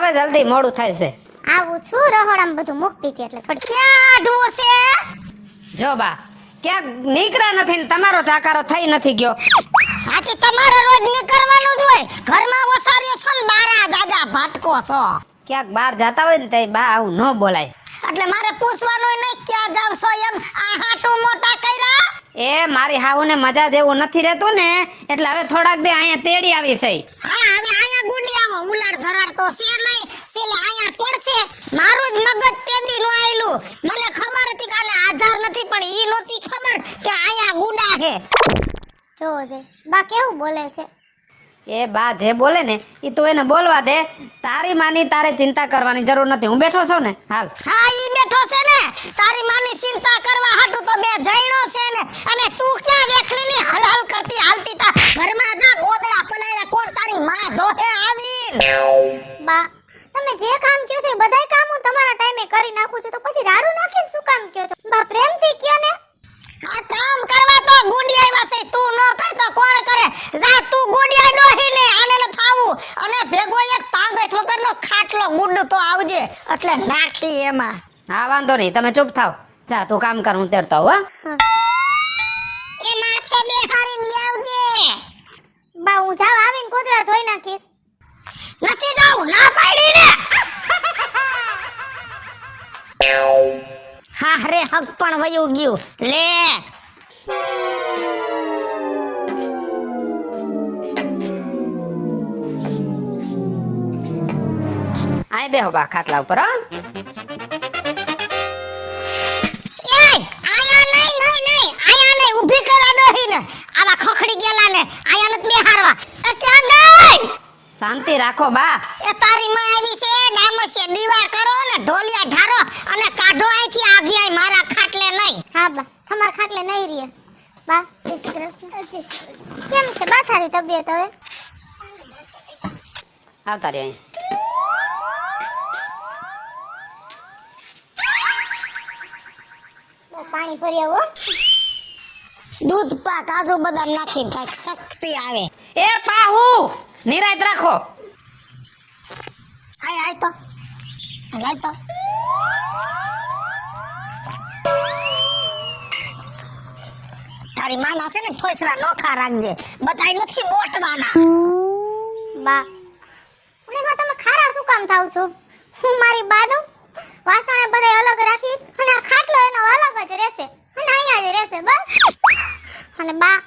આવે જલ્દી મોડું થાય છે. આવું છું રહોડામાં બધું મૂકતી હતી એટલે થોડી ક્યાં ઢોસે? જો બા ક્યાંક નીકળ્યા નથી ને તમારો ચાકારો થઈ નથી ગયો. આથી તમારે રોજ નીકળવાનું જ હોય. ઘરમાં વસાર્યો છો ને બારા દાદા ભટકો છો. ક્યાંક બહાર જતા હોય ને તે બા આવું ન બોલાય. એટલે મારે પૂછવાનું નહીં ક્યાં જાવ છો એમ. આ હાટું મોટા કર્યા. એ મારી હાઉને મજા જેવું નથી રહેતું ને એટલે હવે થોડાક દે અહીંયા તેડી આવી છે. હા હવે આયા ગુંડિયામાં ઉલાડ ધરાડતો છે નહીં. સેલે આયા પડશે. મારું જ મગજ તેદી નો આયલું. મને ખબર હતી કે આને આધાર નથી પણ ઈ નહોતી ખબર કે આયા ગુંડા છે. જોવો છે બા કેવું બોલે છે. એ બા જે બોલે ને એ તું એને બોલવા દે. તારી માની તારે ચિંતા કરવાની જરૂર નથી. હું બેઠો છું ને હાલ. હા ઈ બેઠો છે ને. તારી માની ચિંતા કરવા હાટુ તો બે જઈનો છે ને. અને તું ક્યાં વેખલીની હલહલ કરતી હાલતી તા ઘરમાં જા ગોદડા પલાયરા કોણ તારી માં ધોહે આવીન. બા તમે જે કામ કહો છો એ બધાય કામ હું તમારા ટાઈમે કરી નાખું છું તો પછી રાડું નાખીને શું કામ કહો છો. બા પ્રેમથી કહો ને. આ કામ કરવા તો ગુંડિયાઈ વાસે તું ન કરતો કોણ કરે. જા તું ગુંડિયાઈ ડોહીને આને ન થાવું અને ભેગો એક પાંગઠ વગરનો ખાટલો ગુડ તો આવજે એટલે નાખી એમાં. હા વાંધો નહીં તમે ચૂપ થાવ. જા તું કામ કર હું તેડતો આવું. એ માથે બેહારીને લાવજે. બા હું જાવ આવીને કોતરા ધોઈ નાખીશ. નથી જાવું ના પાડી ને. હા રે હક પણ વયું ગયું લે. આય બેહો બા ખાટલા ઉપર હો. એય આયા નહીં આયા નહીં ઊભી કરા ડોહીને. આવા ખખડી ગયેલા ને આયા નત બેહારવા. એ ક્યાં ગઈ? શાંતિ રાખો બા. એ તારી માં આવી છે ડામસે દીવા કરો ને ઢોલિયા ઢારો અને કાઢો આઈથી આગિયાય મારા ખાટલે નહીં. હા બા તમારા ખાટલે નહીં રીએ. બા જય શ્રી કૃષ્ણ. કેમ છે બા તારી તબિયત હવે? આવતા રે અહીં. પાણી ભરી આવો. દૂધ પા કાજુ બદામ નાખીને કાંઈક શક્તિ આવે. એ પાહુ નિરાત રાખો. આય તો લાય તો. તારી માના છે ને ફોસરા નોખા રાખજે. બધાય નથી બોટવાના. બા મને બા તમે ખારા શું કામ થાવ છો? હું મારી બાનું વાસણે બધાય અલગ રાખીશ અને આ ખાટલો એનો અલગ જ રહેશે અને અહીંયા જ રહેશે બસ. અને બા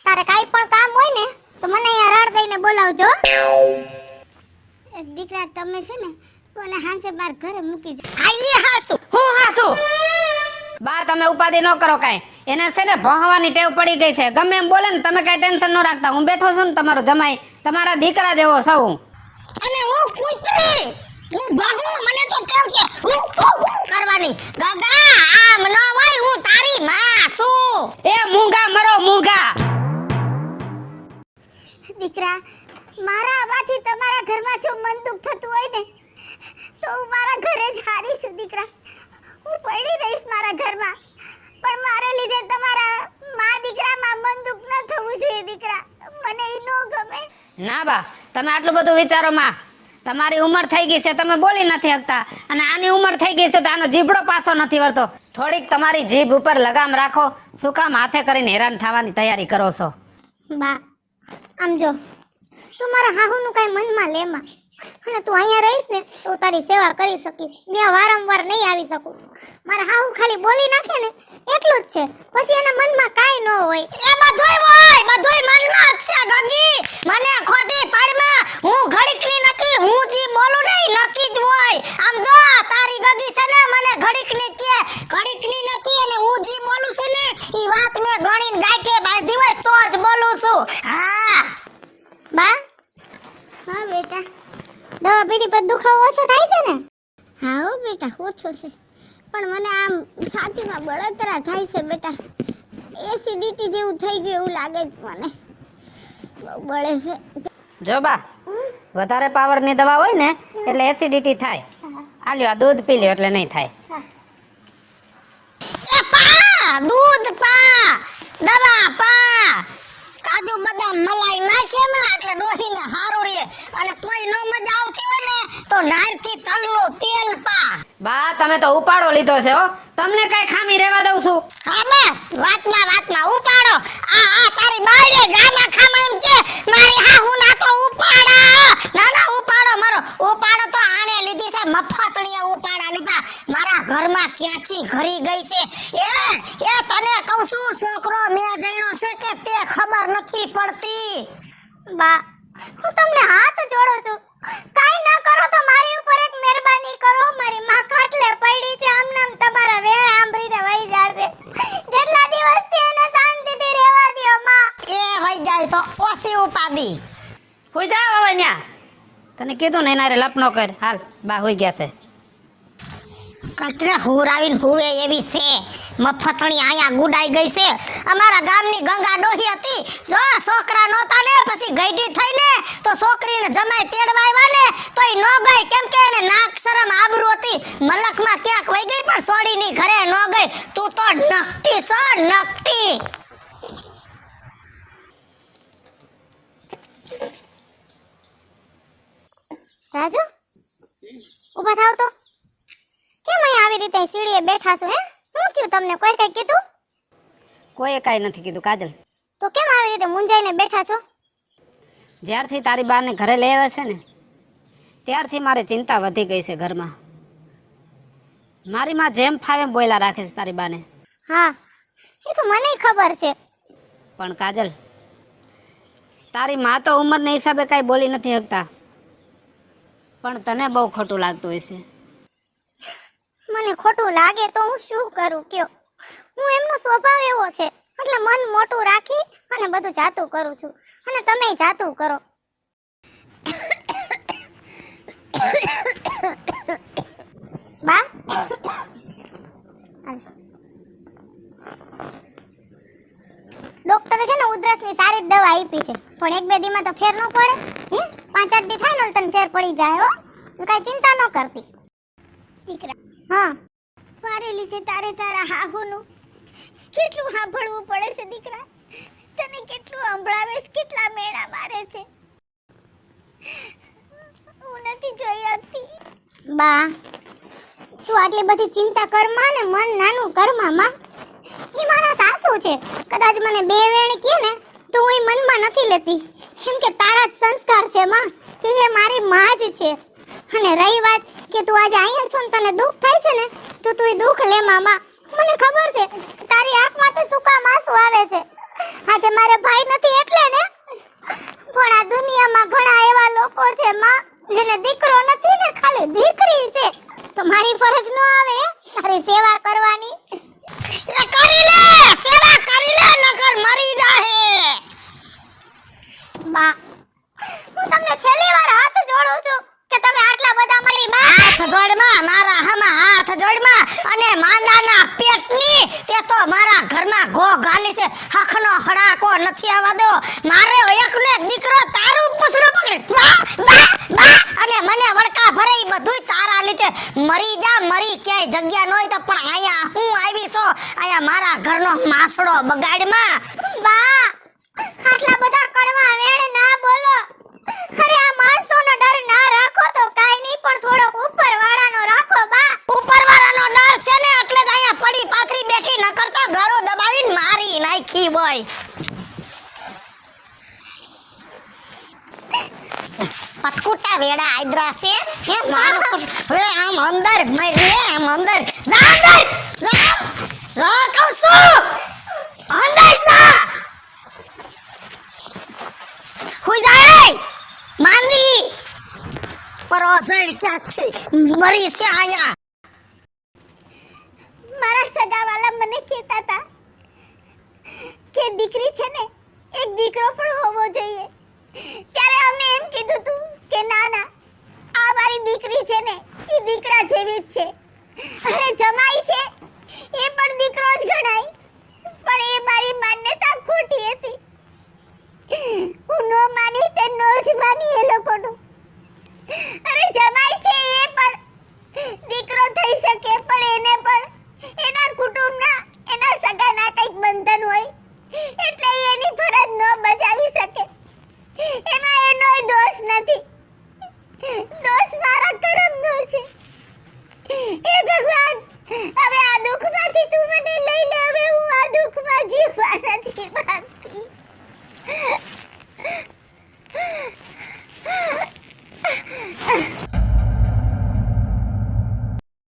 તારે કાઈ પણ કામ હોય ને તો મને અહીંયા રાડ દઈને બોલાવજો. દીકરા તમે છે ને કોને હાંસે બાર ઘરે મૂકી જ. આઈ હાસુ હું હાસુ? બા તમે ઉપાધિ ન કરો કાંઈ. એને છે ને ભણવાની ટેવ પડી ગઈ છે. ગમે એમ બોલે ને તમે કાંઈ ટેન્શન ન રાખતા. હું બેઠો છું ને તમારો જમાઈ તમારા દીકરા જેવો સૌ. અને હું કુતરી હું બહુ મને તો ટેવ છે હું કરવાની. ગગા આમ ન હોય હું તારી માં છું. એ મૂંગા મરો મૂંગા. દીકરા મારા આવાથી તમારા ઘરમાં જો મન દુખ થતું હોય ને તો હું મારા ઘરે જ હારી છું દીકરા. હું પડી રહીશ મારા ઘરમાં પણ મારે લીધે તમારા મા દીકરામાં મન દુખ ન થવું જોઈએ દીકરા. મને ઈ ન ગમે. ના બા તમે આટલું બધું વિચારો માં. તમારી ઉંમર થઈ ગઈ છે તમે બોલી નથી શકતા અને આની ઉંમર થઈ ગઈ છે તો આનો જીભડો પાછો નથી વળતો. થોડીક તમારી જીભ ઉપર લગામ રાખો. શું કામ હાથે કરીને હેરાન થવાની તૈયારી કરો છો? બા આમ જો તું મારા હાહુનું કાંઈ મનમાં લેમાં અને તું અહીંયા રહીશ ને તો તારી સેવા કરી શકીશ. મેં વારંવાર નહીં આવી શકું. મારા હાહુ ખાલી બોલી નાખે ને એટલું જ છે પછી એના મનમાં કાંઈ ન હોય. એ બધુંય મનમાં જ છે ગગી. મને ખોટી પાડમાં હું ઘડીકની નથી. હું જી બોલું ને ઈ નક્કી જ હોય. આમ જો તારી ગગી છે ને મને ઘડીકની કે ઘડીકની નથી અને હું જી બોલું છું ને ઈ વાત મે ગણીને ગાંઠે બાંધી હોય તો જ બોલું છું. હા બા હા બેટા દવા પીધી પછી દુખાવો ઓછો થાય છે ને? હા હો બેટા ઓછો છે પણ મને આમ છાતીમાં બળતરા થાય છે બેટા. એસિડિટી જેવું થઈ ગયું એવું લાગે છે મને. બહુ બળે છે. જો બા વધારે પાવરની દવા હોય ને એટલે એસિડિટી થાય. આ લ્યો આ દૂધ પી લ્યો એટલે નહીં થાય. એ પા દૂધ પા દવા પા કાજુ બદામ મલાઈ નાખે ને એટલે ડોહીને હારું રે. અને તોય નો મજા આવતી હોય ને તો નારથી તલનું તેલ પા. બા તમે તો ઉપાડો લીધો છે હો, તમને કઈ ખામી રહેવા દઉં છું? હા બસ વાતમાં ઉપાડો. આ તારી બાળીએ ગાના ખામાં એમ કે મારી હાહુ ના તો ઉપાડા. ના ઉપાડો મારો ઉપાડો તો આણે લીધી છે, મફતણીએ ઉપાડા લીધા. મારા ઘરમાં ક્યાંથી ઘરી ગઈ છે એ તને કહું છું, છોકરો મેં જઈનો છે કે તે ખબર નથી પડતી. બા હું તમને હાથ જોડું છું, કાઈ ના કરો તો મારી ઉપર એક મહેરબાની કરો. મારી માં ખાટલે પડી છે, આમ નામ તમારા વેણ આંબરીને વહી જાશે. જેટલા દિવસ છે એને શાંતિથી રહેવા દ્યો માં. એ વઈ જાય તો ઓછી ઉપાદી. હુઈ જાવ હવે ન્યા. તને કીધું ને એના રે લપ નો કર. હાલ બા હોઈ ગયા છે. કટરે હુરાવીને હુવે એવી છે. મફતણી આયા ગુડાઈ ગઈ છે. અમારા ગામની ગંગા ડોહી હતી, જો છોકરા નહોતા ને પછી ગઈડી થઈને તો છોકરીને જમાઈ તેડવા આવ્યા ને તોય નો ગઈ, કેમ કે એને નાક શરમ આબરૂ હતી. મલકમાં ક્યાંક વઈ ગઈ પણ સોડીની ઘરે નો ગઈ. તું તો નકટી છો, નકટી. રાજુ ઊભા થાવ તો. કેમ અહીં આવી રીતે સીડીએ બેઠા છો? હું થયું તમને? કોઈ કઈ કીધું? કોઈએ કાંઈ નથી કીધું કાજલ. તો કેમ આવી રીતે મૂંઝાઈને બેઠા છો? જ્યારથી તારી બાને ઘરે લઈ આવે છે ને ત્યારથી મારી ચિંતા વધી ગઈ છે ઘરમાં. મારી માં જેમ ફાવે એમ બોયલા રાખે છે તારી બાને. હા એ તો મને ખબર છે. પણ કાજલ, તારી માં તો ઉંમરના હિસાબે કાંઈ બોલી નથી શકતા, પણ તને બહુ ખોટું લાગતું હશે. મને ખોટું લાગે તો હું શું કરું કયો? હું એમનો સ્વભાવ એવો છે એટલે મન મોટું રાખી અને બધું જાતું કરું છું, અને તમે જાતું કરો. બા ડોક્ટરે છે ને ઉધરસની સારી જ દવા આપી છે, પણ એક બે દીમાં તો ફેર ન પડે. 5-8 દી થાય ને તને ફેર પડી જાય હો. તું કાંઈ ચિંતા ન કરતી દીકરા. હા મારે લીધે તારે તારા હાહુનું કેટલું સાંભળવું પડે છે દીકરા. તને કેટલું સંભળાવે છે, કેટલા મેણા મારે છે. હું નથી જોઈ શકતી. બા તું આટલી બધી ચિંતા કરમાં ને મન નાનું કરમાં માં. એ મારા સાસુ છે, કદાચ મને બે વેણ કહે ને તો હું એ મનમાં નથી લેતી, કેમ કે તારા જ સંસ્કાર છે માં, કે એ મારી માં જ છે. અને રહી વાત કે તું આજે અહીંયા છો ને તને દુઃખ થાય છે ને તો તું એ દુઃખ લે મામા. મને ખબર છે તારી આંખમાં તો સૂકા આંસુ આવે છે. આજે મારે ભાઈ નથી એટલે ને, પણ આ દુનિયામાં ઘણા એવા લોકો છે માં જેને દીકરો નથી ને ખાલી દીકરી છે. તો મારી ફરજ ન આવે તારી સેવા કરવાની? એ કરી લે, સેવા કરી લે, નકર મરી જાહે. બા હું તમને છેલ્લી વાર હાથ જોડું છું કે તમે આટલા બધા મારી બા. હાથ જોડમાં, મારા હમા હાથ જોડમાં. અને માંદાના પેટની તે તો મારા ઘરમાં ઘો ગાલી છે. હખનો હડાકો નથી આવવા દો. મારે એકનો એક દીકરો તારું પૂછડું પકડે બા બા બા અને મને વડકા ભરે. ઈ બધુંય તારા લીધે. મરી જા, મરી ક્યાંય જગ્યા ન હોય તો, પણ આયા હું આવી છો, આયા મારા ઘરનો માસડો બગાડમાં. બા આટલા બધા કડવા વેણ ના બોલો. અરે આ માણસોનો ડર ના રાખો તો કાઈ નહીં, પણ થોડો ઉપરવાળાનો રાખો બા. ઉપરવાળાનો ડર છે ને એટલે જ આયા પડી પાથરી બેઠી, ન કરતો ગારો દબાવીને મારી નાખી બોય. પટકુટા વેડા આદરા છે હે મારો. હવે આમ અંદર મર રે, આમ અંદર જા, અંદર જા, જા કહું છું, અંદર જા. હુઈ જાય માંદી પરોસણ ક્યાંથી મરી છે આયા. મારા સગાવાલા મને કહેતા હતા કે દીકરી છે ને એક દીકરો પણ હોવો જોઈએ. ત્યારે અમે એમ કીધું તું કે ના ના આ મારી દીકરી છે ને એ દીકરા જેવી જ છે. અરે જમાઈ છે એ પણ દીકરો જ ગણાય, પણ એ મારી માન્યતા ખોટી હતી. હું નો માની તે નો જ માની એ લોકોનું. અરે જમાઈ છે એ પણ દીકરો થઈ શકે, પણ એને પણ એના કુટુંબના એના સગાના કંઈક બંધન હોય એટલે એની ફરજ ન બજાવી શકે. એમાં એનોય દોષ નથી. દોષ મારા ભગવાન હવે આ દુઃખમાંથી તું મને લઈ લે હવે હું આ દુઃખમાં જીવવા નથી